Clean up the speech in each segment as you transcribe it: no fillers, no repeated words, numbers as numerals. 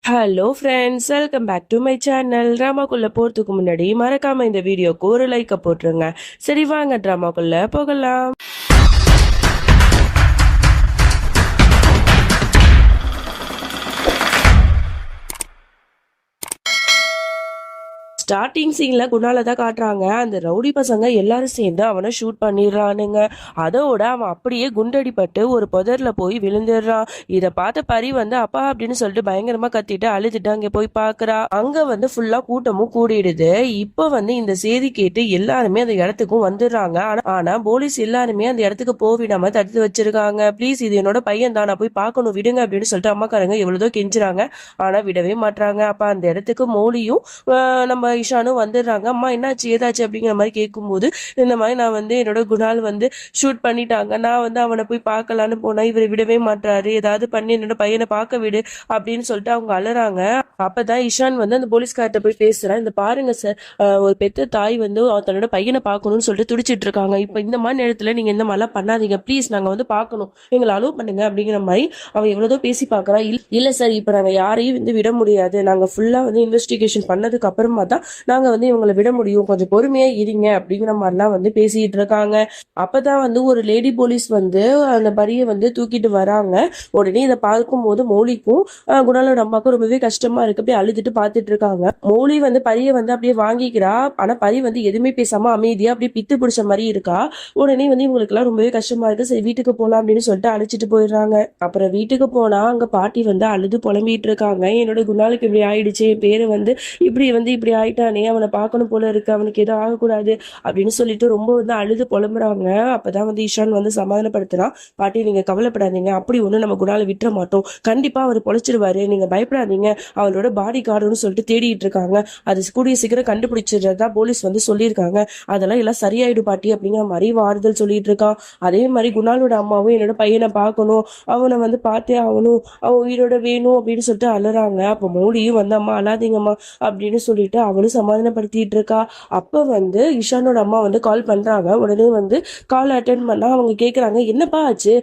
Hello friends, welcome back to my channel. ட்ராமாக்குள்ளே போகிறதுக்கு முன்னாடி மறக்காமல் இந்த வீடியோக்கு ஒரு லைக்கை போட்டுருங்க. சரி வாங்க ட்ராமாக்குள்ளே போகலாம். ஸ்டார்டிங் சீன்ல குணால தான் காட்டுறாங்க. அந்த ரவுடி பசங்க எல்லாரும் சேர்ந்து அவனை ஷூட் பண்ணிடுறானுங்க. அதோட அவன் அப்படியே குண்டடிப்பட்டு ஒரு புதர்ல போய் விழுந்துடுறான். இதை பார்த்த பரி வந்து அப்பா அப்படின்னு சொல்லிட்டு பயங்கரமா கத்திட்டு அழுதுட்டு அங்கே போய் பாக்குறா. அங்க வந்து ஃபுல்லா கூட்டமும் கூடிடுது. இப்போ வந்து இந்த செய்தி கேட்டு எல்லாருமே அந்த இடத்துக்கும் வந்துடுறாங்க. ஆனா போலீஸ் எல்லாருமே அந்த இடத்துக்கு போவிடாம தடுத்து வச்சிருக்காங்க. ப்ளீஸ், இது என்னோட பையன் தான், நான் போய் பார்க்கணும், விடுங்க அப்படின்னு சொல்லிட்டு அம்மாக்காரங்க எவ்வளவுதோ கெஞ்சுறாங்க. ஆனா விடவே மாட்டாங்க. அப்ப அந்த இடத்துக்கு மோலியும் நம்ம இஷானும் வந்துடுறாங்க. அம்மா என்னாச்சு ஏதாச்சு அப்படிங்கிற மாதிரி கேட்கும்போது, இந்த மாதிரி நான் வந்து என்னோட குணால் வந்து ஷூட் பண்ணிட்டாங்க, நான் வந்து அவனை போய் பார்க்கலான்னு போனா இவர் விடவே மாட்டாரு, ஏதாவது பண்ணி என்னோட பையனை பார்க்க விடு அப்படின்னு சொல்லிட்டு அவங்க அலறாங்க. அப்பதான் இஷான் வந்து அந்த போலீஸ்கார்ட்ட போய் பேசுறான். இந்த பாருங்க சார், ஒரு பெத்த தாய் வந்து தன்னோட பையனை பார்க்கணும்னு சொல்லிட்டு துடிச்சிட்டு இருக்காங்க. இப்ப இந்த மாதிரி நேரத்துல நீங்க இந்த மாதிரிலாம் பண்ணாதீங்க ப்ளீஸ், நாங்க வந்து பார்க்கணும், எங்களை அலோவ் பண்ணுங்க அப்படிங்கிற மாதிரி அவன் எவ்வளவுதோ பேசி பார்க்கறான். இல்ல சார், இப்ப நாங்க யாரையும் வந்து விட முடியாது, நாங்க ஃபுல்லா வந்து இன்வெஸ்டிகேஷன் பண்ணதுக்கு அப்புறமா தான் நாங்க வந்து இவங்களை விட முடியும், கொஞ்சம் பொறுமையா இருங்க அப்படிங்கிற மாதிரிலாம் வந்து பேசிட்டு இருக்காங்க. அப்பதான் வந்து ஒரு லேடி போலீஸ் வந்து அந்த பரியை வந்து தூக்கிட்டு வராங்க. உடனே இதை பார்க்கும்போது மௌலிக்கும் குணாலோட அம்மாக்கும் ரொம்பவே கஷ்டமா இருக்கு. அப்படியே அழுதுட்டு பார்த்துட்டு இருக்காங்க. மௌலி வந்து பரியை வந்து அப்படியே வாங்கிக்கிறா. ஆனா பரி வந்து எதுவுமே பேசாம அமைதியா அப்படியே பித்து பிடிச்ச மாதிரி இருக்கா. உடனே வந்து இவங்களுக்கு எல்லாம் ரொம்பவே கஷ்டமா இருக்கு. சரி வீட்டுக்கு போலாம் அப்படின்னு சொல்லிட்டு அழைச்சிட்டு போயிடுறாங்க. அப்புறம் வீட்டுக்கு போனா அங்க பாட்டி வந்து அழுது புலம்பிட்டு இருக்காங்க. என்னோட குணாலுக்கு இப்படி ஆயிடுச்சு, என் பேரு வந்து இப்படி ஆயிட்டானே, அவனை பார்க்கணும் போல இருக்கு, அவனுக்கு எதுவும் ஆகக்கூடாது அப்படின்னு சொல்லிட்டு ரொம்ப வந்து அழுது புலம்புறாங்க. அப்பதான் வந்து ஈஷான் வந்து சமாதானப்படுத்துறான். பாட்டி நீங்க கவலைப்படாதீங்க, அப்படி ஒண்ணு நம்ம குணால விட்டுற மாட்டோம், கண்டிப்பா அவர் பொழைச்சிருவாரு, நீங்க பயப்படாதீங்க, அவளோட பாடி கார்டுன்னு சொல்லிட்டு தேடிட்டு இருக்காங்க, அது கூடிய சீக்கிரம் கண்டுபிடிச்சிடுறதா போலீஸ் வந்து சொல்லியிருக்காங்க, அதெல்லாம் எல்லாம் சரியாயிடும் பாட்டி அப்படிங்கிற மாதிரி ஆறுதல் சொல்லிட்டு இருக்கான். அதே மாதிரி குணாலோட அம்மாவும் என்னோட பையனை பார்க்கணும், அவனை வந்து பார்த்தே ஆகணும், அவன் உயிரோட வேணும் அப்படின்னு சொல்லிட்டு அழுறாங்க. அப்போ மோடியும் வந்து அம்மா அழாதீங்கம்மா அப்படின்னு சொல்லிட்டு அவனும் சமாதானப்படுத்திட்டு இருக்கா. அப்ப வந்து இஷானோட அம்மா வந்து கால் பண்றாங்க. உடனே வந்து கால் அட்டென்ட் பண்ணா அவங்க கேக்குறாங்க, என்னப்பா ஆச்சு,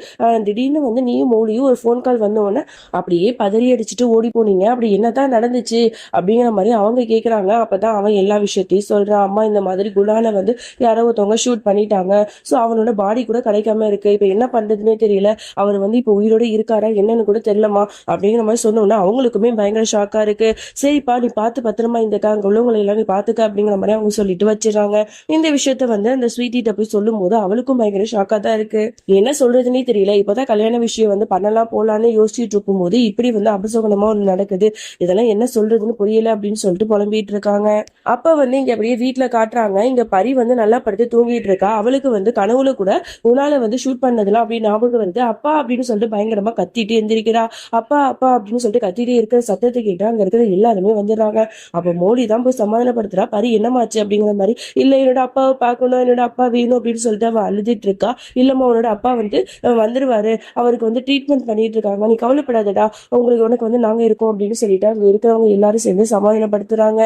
திடீர்னு வந்து நீயும் மோலியும் ஒரு ஃபோன் கால் வந்தோடனே அப்படியே பதறி அடிச்சுட்டு ஓடி போனீங்க, அப்படி என்னதான் நடந்துச்சு அப்படிங்கிற மாதிரி அவங்க கேக்குறாங்க. அப்பதான் அவன் எல்லா விஷயத்தையும் சொல்றான். அம்மா இந்த மாதிரி குணால வந்து யாரோ ஒருத்தவங்க ஷூட் பண்ணிட்டாங்க, ஸோ அவனோட பாடி கூட கிடைக்காம இருக்கு, இப்ப என்ன பண்றதுன்னே தெரியல, அவர் வந்து இப்போ உயிரோட இருக்காரா என்னன்னு கூட தெரியலமா அப்படிங்கிற மாதிரி சொன்னோன்னா அவங்களுக்குமே பயங்கர ஷாக்கா இருக்கு. சரிப்பா நீ பார்த்து பத்திரமா இந்த அங்க உள்ளவங்களை எல்லாம் நீ பாத்துக்க அப்படிங்கிற மாதிரி அவங்க சொல்லிட்டு வச்சிடறாங்க. இந்த விஷயத்த வந்து அந்த ஸ்வீட்டிட்ட போய் சொல்லும் போது அவளுக்கும் பயங்கர ஷாக்கா தான் இருக்கு. என்ன சொல்றதுன்னே தெரியல, இப்பதான் கல்யாண விஷயம் வந்து பண்ணலாம் போலான்னு யோசிச்சுட்டு இருக்கும் போது இப்படி வந்து அபசகுணமா ஒண்ணு நடக்குது, இதெல்லாம் என்ன சொல்றதுன்னு புரியல அப்படின்னு சொல்லிட்டு புலம்பிட்டு இருக்காங்க. அப்ப வந்து இங்க அப்படியே வீட்டுல காட்டுறாங்க. இங்க பரி வந்து நல்லா படுத்து தூங்கிட்டு இருக்கா. அவளுக்கு வந்து கனவுல கூட உன்னால வந்து ஷூட் பண்ணதுலாம் அப்படி ஞாபகம் வருது. அப்பா அப்படின்னு சொல்லிட்டு பயங்கரமா கத்திட்டு எந்திரிக்கிறா. அப்பா அப்பா அப்படின்னு சொல்லிட்டு கத்திட்டே இருக்கிற சத்தத்தை கேட்டா அங்க இருக்கிற எல்லாருமே வந்துடுறாங்க. அப்ப மோடி தான் போய் சமாதானப்படுத்துறா. பரி என்னமாச்சு அப்படிங்கிற மாதிரி. இல்ல என்னோட அப்பாவை பார்க்கணும், என்னோட அப்பா வேணும் அப்படின்னு சொல்லிட்டு அவ அழுதுட்டு இருக்கா. இல்லம்மா உன்னோட அப்பா வந்து வந்துருவாரு, அவருக்கு வந்து ட்ரீட்மெண்ட் பண்ணிட்டு இருக்காங்க, நீ கவலைப்படாதடா, உனக்கு வந்து நாங்க இருக்கோம் அப்படின்னு சொல்லிட்டு அங்க இருக்கிறவங்க எல்லாரும் சேர்ந்து சமாதானப்படுத்துறாங்க.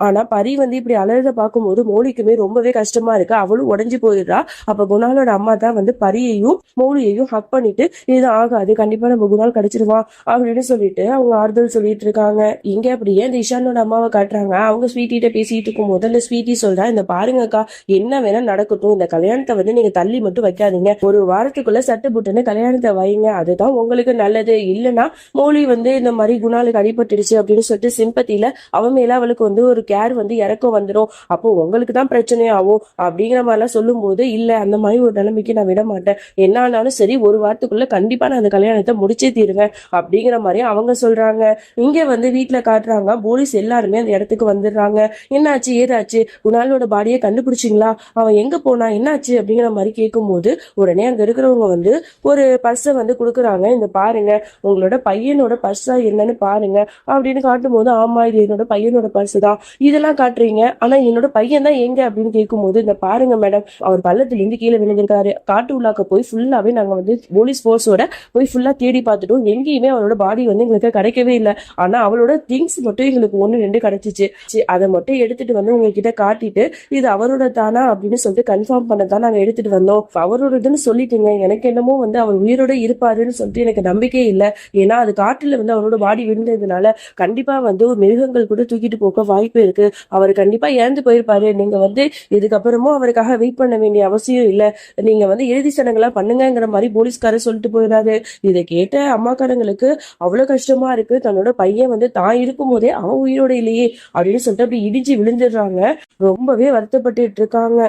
ஆனா பரி வந்து இப்படி அலறத பார்க்கும்போது மௌலிக்குமே ரொம்பவே கஷ்டமா இருக்கு. அவளும் உடஞ்சி போயிடுறா. அப்ப குணாலோட அம்மா தான் வந்து பரியையும் மௌலியையும் ஹக் பண்ணிட்டு இது ஆகாது, கண்டிப்பா நம்ம குணால் கிடைச்சிருவான் அப்படின்னு சொல்லிட்டு அவங்க ஆறுதல் சொல்லிட்டு இருக்காங்க. இங்க அப்படியே இந்த இஷானோட அம்மாவை காட்டுறாங்க. அவங்க ஸ்வீட்டிட்ட பேசிட்டு இருக்கும் போது அந்த ஸ்வீட்டி சொல்றா, இந்த பாருங்கக்கா என்ன வேணா நடக்கட்டும், இந்த கல்யாணத்தை வந்து நீங்க தள்ளி மட்டும் வைக்காதீங்க, ஒரு வாரத்துக்குள்ள சட்டு புட்டுன்னு கல்யாணத்தை வைங்க, அதுதான் உங்களுக்கு நல்லது. இல்லைன்னா மௌலி வந்து இந்த மாதிரி குணாலுக்கு அடிபட்டுடுச்சு அப்படின்னு சொல்லிட்டு சிம்பத்தியில அவன் மேல அவளுக்கு வந்து ஒரு கேர் வந்து இறக்கம் வந்துடும், அப்போ உங்களுக்கு தான் பிரச்சனையாகும் அப்படிங்கிற மாதிரிலாம் சொல்லும் போது, இல்ல அந்த மாதிரி ஒரு நிலைமைக்கு நான் விட மாட்டேன், என்ன ஆனாலும் சரி ஒரு வாரத்துக்குள்ள கண்டிப்பா நான் அந்த கல்யாணத்தை முடிச்சே தீருவேன் அப்படிங்கிற மாதிரி அவங்க சொல்றாங்க. இங்க வந்து வீட்டுல காட்டுறாங்க. போலீஸ் எல்லாருமே அந்த இடத்துக்கு வந்துடுறாங்க. என்னாச்சு ஏதாச்சு, குணாலோட பாடியை கண்டுபிடிச்சிங்களா, அவன் எங்க போனா என்னாச்சு அப்படிங்கிற மாதிரி கேட்கும்போது உடனே அங்க இருக்கிறவங்க வந்து ஒரு பர்ஸை வந்து கொடுக்குறாங்க. இந்த பாருங்க உங்களோட பையனோட பர்ஸா என்னன்னு பாருங்க அப்படின்னு காட்டும் போது, ஆமா இது என்னோட பையனோட பர்ஸ் தான், இதெல்லாம் காட்டுறீங்க, ஆனா என்னோட பையன் தான் எங்க அப்படின்னு கேட்கும்போது, இந்த பாருங்க மேடம், அவர் பள்ளத்துல இருந்து கீழே விழுந்திருக்காரு. காட்டு உள்ளாக்க போய் ஃபுல்லாவே நாங்க வந்து போலீஸ் போர்ஸோட போய் ஃபுல்லா தேடி பார்த்துட்டோம். எங்கேயுமே அவரோட பாடி வந்து எங்களுக்கு கிடைக்கவே இல்லை. ஆனா அவளோட திங்ஸ் மட்டும் எங்களுக்கு 1, 2 கிடைச்சிச்சு. அதை மட்டும் எடுத்துட்டு வந்து உங்ககிட்ட காட்டிட்டு இது அவரோட தானா அப்படின்னு சொல்லிட்டு கன்ஃபார்ம் பண்ணதான் நாங்க எடுத்துட்டு வந்தோம். அவரோடதுன்னு சொல்லிட்டீங்க, எனக்கு என்னமோ வந்து அவர் உயிரோட இருப்பாருன்னு சொல்லிட்டு எனக்கு நம்பிக்கை இல்லை. ஏன்னா அது காட்டுல வந்து அவரோட பாடி விழுந்ததுனால கண்டிப்பா வந்து ஒரு மிருகங்கள் கூட தூக்கிட்டு போக வாய்ப்பு இருக்கு. அவர் கண்டிப்பா இறந்து போயிருப்பாரு. நீங்க வந்து இதுக்கப்புறமும் அவருக்காக வெயிட் பண்ண வேண்டிய அவசியம் இல்லை. நீங்க வந்து இறுதி சடங்குகளா பண்ணுங்கிற மாதிரி போலீஸ்காரர் சொல்லிட்டு போயிடாரு. இதை கேட்ட அம்மாக்காரங்களுக்கு அவ்வளவு கஷ்டமா இருக்கு. தன்னோட பையன் வந்து தான் இருக்கும் போதே அவன் உயிரோட இல்லையே அப்படின்னு சொல்லிட்டு அப்படி இடிஞ்சு விழுந்துடுறாங்க. ரொம்பவே வருத்தப்பட்டு இருக்காங்க.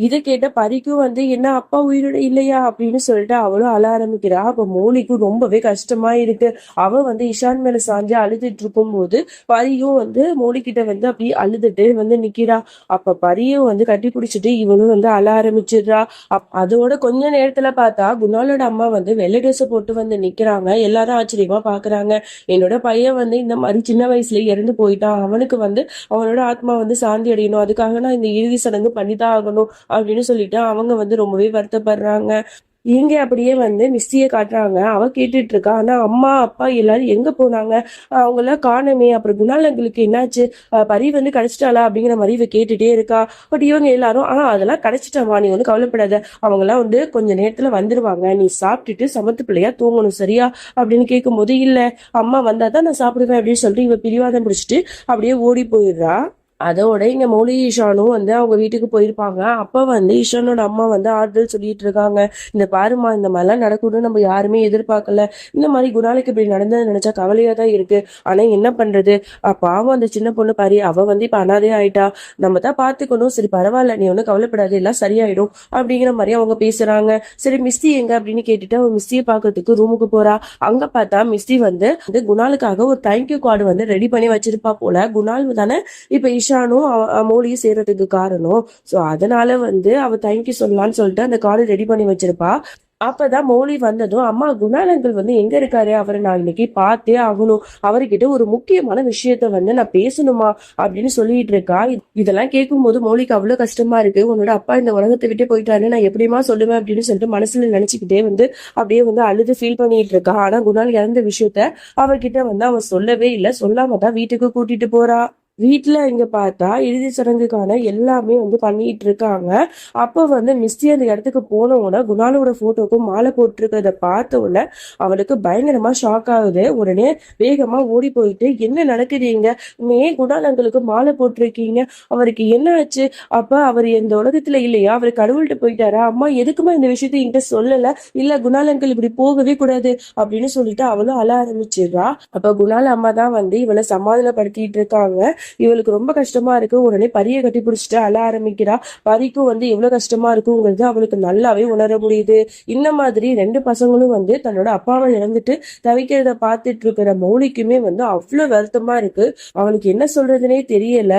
இதை கேட்ட பரிக்கும் வந்து என்ன அப்பா உயிரோட இல்லையா அப்படின்னு சொல்லிட்டு அவளும் அழ ஆரம்பிக்கிறா. அப்ப மௌலிக்கும் ரொம்பவே கஷ்டமா இருக்கு. அவ வந்து இஷான் மேல சாஞ்சு அழுதுட்டு இருக்கும் போது பரியும் வந்து மௌலி கிட்ட வந்து அப்படி அழுதுட்டு வந்து நிக்கிறா. அப்ப பரியும் வந்து கட்டி பிடிச்சிட்டு இவளும் வந்து அழ ஆரம்பிச்சிடுறா. அதோட கொஞ்ச நேரத்துல பார்த்தா குணாலோட அம்மா வந்து வெள்ளை ட்ரெஸ் போட்டு வந்து நிக்கிறாங்க. எல்லாரும் ஆச்சரியமா பாக்குறாங்க. என்னோட பையன் வந்து இந்த மாதிரி சின்ன வயசுல இறந்து போயிட்டான். அவனுக்கு வந்து அவனோட ஆத்மா வந்து சாந்தி அடையணும், அதுக்காக நான் இந்த இறுதி சடங்கு பண்ணிதான் ஆகணும் அப்படின்னு சொல்லிட்டு அவங்க வந்து ரொம்பவே வருத்தப்படுறாங்க. இங்க அப்படியே வந்து மிஸ்டிய காட்டுறாங்க. அவ கேட்டுட்டு இருக்கா. ஆனா அம்மா அப்பா எல்லாரும் எங்க போனாங்க, அவங்க எல்லாம் காணுமே, அப்புறம் குணாலங்களுக்கு என்னாச்சு, பரி வந்து கிடைச்சிட்டாளா அப்படிங்கிற மாதிரி இவ கேட்டுட்டே இருக்கா. பட் இவங்க எல்லாரும் அதெல்லாம் கிடைச்சிட்டாமா, நீ வந்து கவலைப்படாத, அவங்க எல்லாம் வந்து கொஞ்ச நேரத்துல வந்துருவாங்க, நீ சாப்பிட்டுட்டு சமத்து பிள்ளையா தூங்கணும் சரியா அப்படின்னு கேட்கும்போது, இல்ல அம்மா வந்தாதான் நான் சாப்பிடுவேன் அப்படின்னு சொல்லிட்டு இவ பிடிவாதம் பிடிச்சிட்டு அப்படியே ஓடி போயிடுறா. அதோட இங்க மௌலி ஈஷானும் வந்து அவங்க வீட்டுக்கு போயிருப்பாங்க. அப்ப வந்து ஈஷானோட அம்மா வந்து ஆறுதல் சொல்லிட்டு இருக்காங்க. இந்த பாருமா, இந்த மாதிரிலாம் நடக்கும்னு நம்ம யாருமே எதிர்பார்க்கல. இந்த மாதிரி குணாலுக்கு இப்படி நடந்தது நினைச்சா கவலையா தான் இருக்கு. ஆனா என்ன பண்றது, பாவம் அந்த சின்ன பொண்ணு பாரு, அவ வந்து இப்ப அனாதே ஆயிட்டா, நம்ம தான் பாத்துக்கணும். சரி பரவாயில்ல, நீ ஒன்னும் கவலைப்படாது, எல்லாம் சரியாயிடும் அப்படிங்கிற மாதிரி அவங்க பேசுறாங்க. சரி மிஸ்டி எங்க அப்படின்னு கேட்டுட்டு அவன் மிஸ்டியை பாக்குறதுக்கு ரூமுக்கு போறா. அங்க பார்த்தா மிஸ்டி வந்து குணாலுக்காக ஒரு தேங்க்யூ கார்டு வந்து ரெடி பண்ணி வச்சிருப்பா போல. குணால் தானே இப்ப இஷானும் மௌலியும் சேர்றதுக்கு காரணம். சோ அதனால வந்து அவ தேங்க்யூ சொல்லலாம்னு சொல்லிட்டு அந்த கார்டு ரெடி பண்ணி வச்சிருப்பா. அப்பதான் மௌலி வந்ததும், அம்மா குணாலங்கள் வந்து எங்க இருக்காரு, அவரை நான் இன்னைக்கு பார்த்தே ஆகணும், அவர்கிட்ட ஒரு முக்கியமான விஷயத்த வந்து நான் பேசணுமா அப்படின்னு சொல்லிட்டு இருக்கா. இதெல்லாம் கேட்கும் போது மௌலிக்கு அவ்வளவு கஷ்டமா இருக்கு. உன்னோட அப்பா இந்த உலகத்தை விட்டு போயிட்டாரு, நான் எப்படிமா சொல்லுவேன் அப்படின்னு சொல்லிட்டு மனசுல நினைச்சுக்கிட்டே வந்து அப்படியே வந்து அழுது ஃபீல் பண்ணிட்டு இருக்கா. ஆனா குணால் இறந்த விஷயத்த அவகிட்ட வந்து அவன் சொல்லவே இல்லை. சொல்லாம தான் வீட்டுக்கு கூட்டிட்டு போறா. வீட்டுல இங்க பார்த்தா இறுதி சடங்குக்கான எல்லாமே வந்து பண்ணிட்டு இருக்காங்க. அப்ப வந்து மிஸ்டி அந்த இடத்துக்கு போன உடனே குணாலோட போட்டோக்கும் மாலை போட்டிருக்கிறத பார்த்த உடனே அவளுக்கு பயங்கரமா ஷாக் ஆகுது. உடனே வேகமா ஓடி போயிட்டு என்ன நடக்குதுங்க, ஏன் குணாலங்களுக்கு மாலை போட்டிருக்கீங்க, அவருக்கு என்ன ஆச்சு, அப்ப அவர் இந்த உலகத்துல இல்லையா, அவர் கடவுள்கிட்ட போயிட்டாரா, அம்மா எதுக்குமா இந்த விஷயத்த என்கிட்ட சொல்லல, இல்ல குணாலங்கள் இப்படி போகவே கூடாது அப்படின்னு சொல்லிட்டு அவளும் அழ ஆரம்பிச்சிடுறா. அப்ப குணால அம்மா தான் வந்து இவளை சமாதானப்படுத்திட்டு இருக்காங்க. இவளுக்கு ரொம்ப கஷ்டமா இருக்கு. உடனே பரிய கட்டி பிடிச்சிட்டு அழ ஆரம்பிக்கிறா. பரிக்கும் வந்து எவ்வளவு கஷ்டமா இருக்குங்கிறது அவளுக்கு நல்லாவே உணர முடியுது. இந்த மாதிரி 2 பசங்களும் வந்து தன்னோட அப்பாவை இழந்துட்டு தவிக்கிறத பார்த்துட்டு இருக்கிற மௌலிக்குமே வந்து அவ்வளவு வருத்தமா இருக்கு. அவளுக்கு என்ன சொல்றதுனே தெரியல.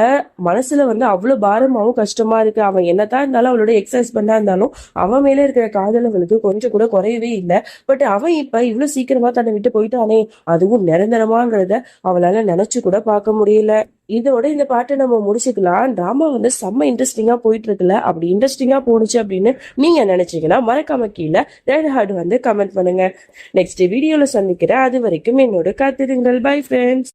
மனசுல வந்து அவ்வளவு பாரமாவும் கஷ்டமா இருக்கு. அவன் என்னதான் இருந்தாலும் அவளோட எக்ஸசைஸ் பண்ணா இருந்தாலும் அவன் மேல இருக்கிற காதல் அவளுக்கு கொஞ்சம் கூட குறையவே இல்லை. பட் அவன் இப்ப இவ்வளவு சீக்கிரமா தன்னை விட்டு போயிட்டானே, அதுவும் நிரந்தரமாங்கிறத அவளால நினைச்சு கூட பார்க்க முடியல. இதோட இந்த பாட்டை நம்ம முடிச்சுக்கலாம். டிராமா வந்து செம்ம இன்ட்ரெஸ்டிங்கா போயிட்டு இருக்குல்ல. அப்படி இன்ட்ரெஸ்டிங்கா போணுச்சு அப்படின்னு நீங்க நினைச்சீங்கன்னா மறக்காம கீழே ரெட் ஹார்ட் வந்து கமெண்ட் பண்ணுங்க. நெக்ஸ்ட் வீடியோல சந்திக்கிறேன். அது வரைக்கும் என்னோட காத்திருங்கள். Bye friends.